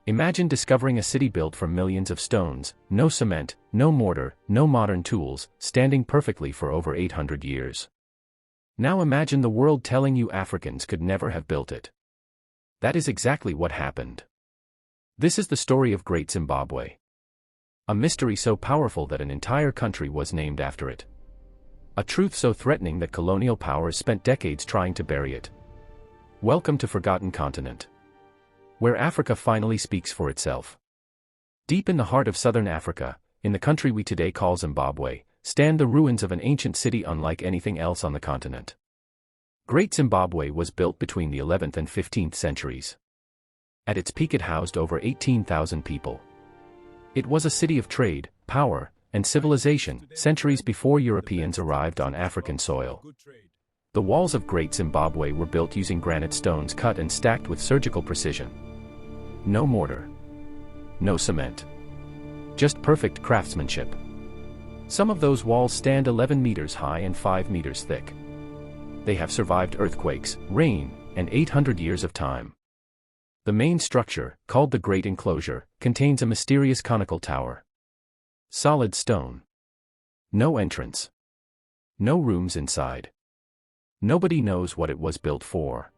Imagine discovering a city built from millions of stones, no cement, no mortar, no modern tools, standing perfectly for over 800 years. Now imagine the world telling you Africans could never have built it. That is exactly what happened. This is the story of Great Zimbabwe. A mystery so powerful that an entire country was named after it. A truth so threatening that colonial powers spent decades trying to bury it. Welcome to Forgotten Continent, where Africa finally speaks for itself. Deep in the heart of southern Africa, in the country we today call Zimbabwe, stand the ruins of an ancient city unlike anything else on the continent. Great Zimbabwe was built between the 11th and 15th centuries. At its peak it housed over 18,000 people. It was a city of trade, power, and civilization, centuries before Europeans arrived on African soil. The walls of Great Zimbabwe were built using granite stones cut and stacked with surgical precision. No mortar. No cement. Just perfect craftsmanship. Some of those walls stand 11 meters high and 5 meters thick. They have survived earthquakes, rain, and 800 years of time. The main structure, called the Great Enclosure, contains a mysterious conical tower. Solid stone. No entrance. No rooms inside. Nobody knows what it was built for.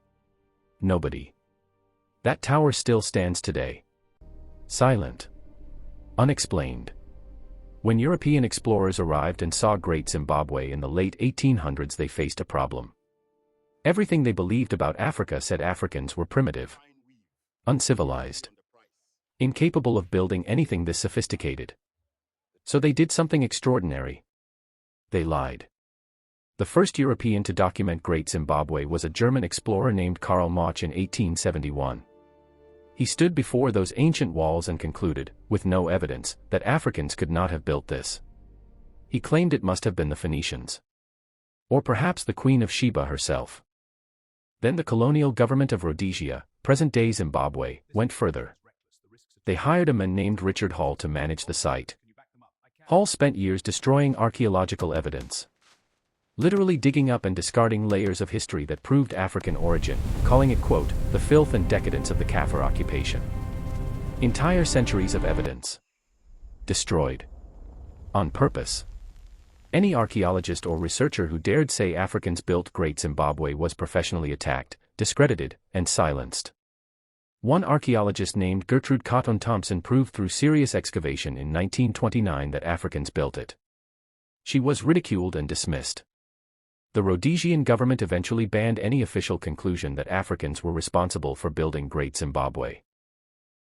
Nobody. That tower still stands today. Silent. Unexplained. When European explorers arrived and saw Great Zimbabwe in the late 1800s, they faced a problem. Everything they believed about Africa said Africans were primitive, uncivilized, incapable of building anything this sophisticated. So they did something extraordinary. They lied. The first European to document Great Zimbabwe was a German explorer named Karl Mach in 1871. He stood before those ancient walls and concluded, with no evidence, that Africans could not have built this. He claimed it must have been the Phoenicians. Or perhaps the Queen of Sheba herself. Then the colonial government of Rhodesia, present-day Zimbabwe, went further. They hired a man named Richard Hall to manage the site. Hall spent years destroying archaeological evidence. Literally digging up and discarding layers of history that proved African origin, calling it, quote, the filth and decadence of the Kaffir occupation. Entire centuries of evidence. Destroyed. On purpose. Any archaeologist or researcher who dared say Africans built Great Zimbabwe was professionally attacked, discredited, and silenced. One archaeologist named Gertrude Cotton Thompson proved through serious excavation in 1929 that Africans built it. She was ridiculed and dismissed. The Rhodesian government eventually banned any official conclusion that Africans were responsible for building Great Zimbabwe.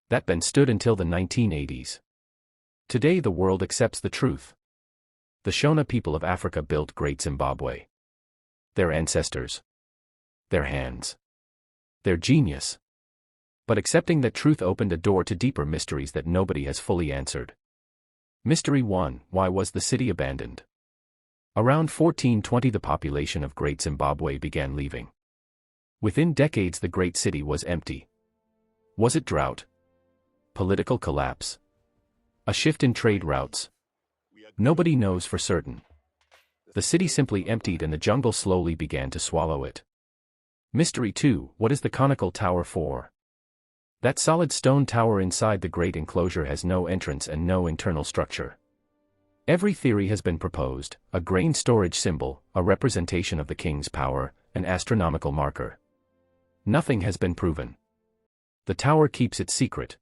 That ban stood until the 1980s. Today the world accepts the truth. The Shona people of Africa built Great Zimbabwe. Their ancestors. Their hands. Their genius. But accepting that truth opened a door to deeper mysteries that nobody has fully answered. Mystery 1: why was the city abandoned? Around 1420 the population of Great Zimbabwe began leaving. Within decades the great city was empty. Was it drought? Political collapse? A shift in trade routes? Nobody knows for certain. The city simply emptied and the jungle slowly began to swallow it. Mystery 2: what is the conical tower for? That solid stone tower inside the great enclosure has no entrance and no internal structure. Every theory has been proposed: a grain storage symbol, a representation of the king's power, an astronomical marker. Nothing has been proven. The tower keeps its secret.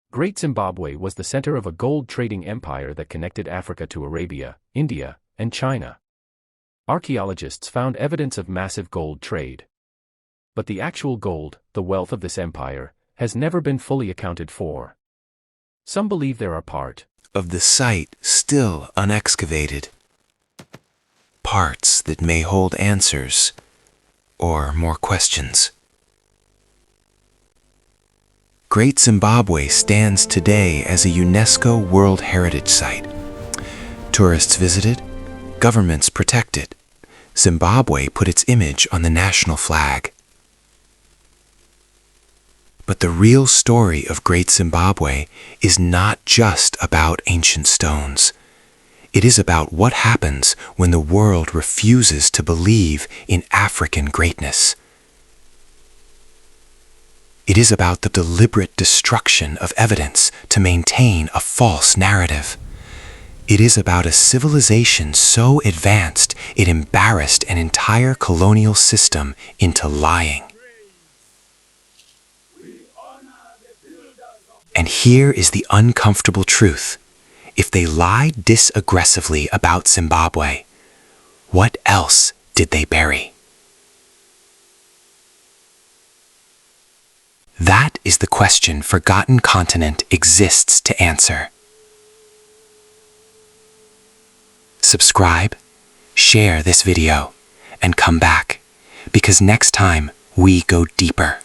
Great Zimbabwe was the center of a gold trading empire that connected Africa to Arabia, India, and China. Archaeologists found evidence of massive gold trade. But the actual gold, the wealth of this empire, has never been fully accounted for. Some believe there are part of the site still unexcavated. Parts that may hold answers, or more questions. Great Zimbabwe stands today as a UNESCO World Heritage Site. Tourists visit it, governments protect it. Zimbabwe put its image on the national flag. But the real story of Great Zimbabwe is not just about ancient stones. It is about what happens when the world refuses to believe in African greatness. It is about the deliberate destruction of evidence to maintain a false narrative. It is about a civilization so advanced it embarrassed an entire colonial system into lying. And here is the uncomfortable truth. If they lied this aggressively about Zimbabwe, what else did they bury? That is the question Forgotten Continent exists to answer. Subscribe, share this video, and come back, because next time we go deeper.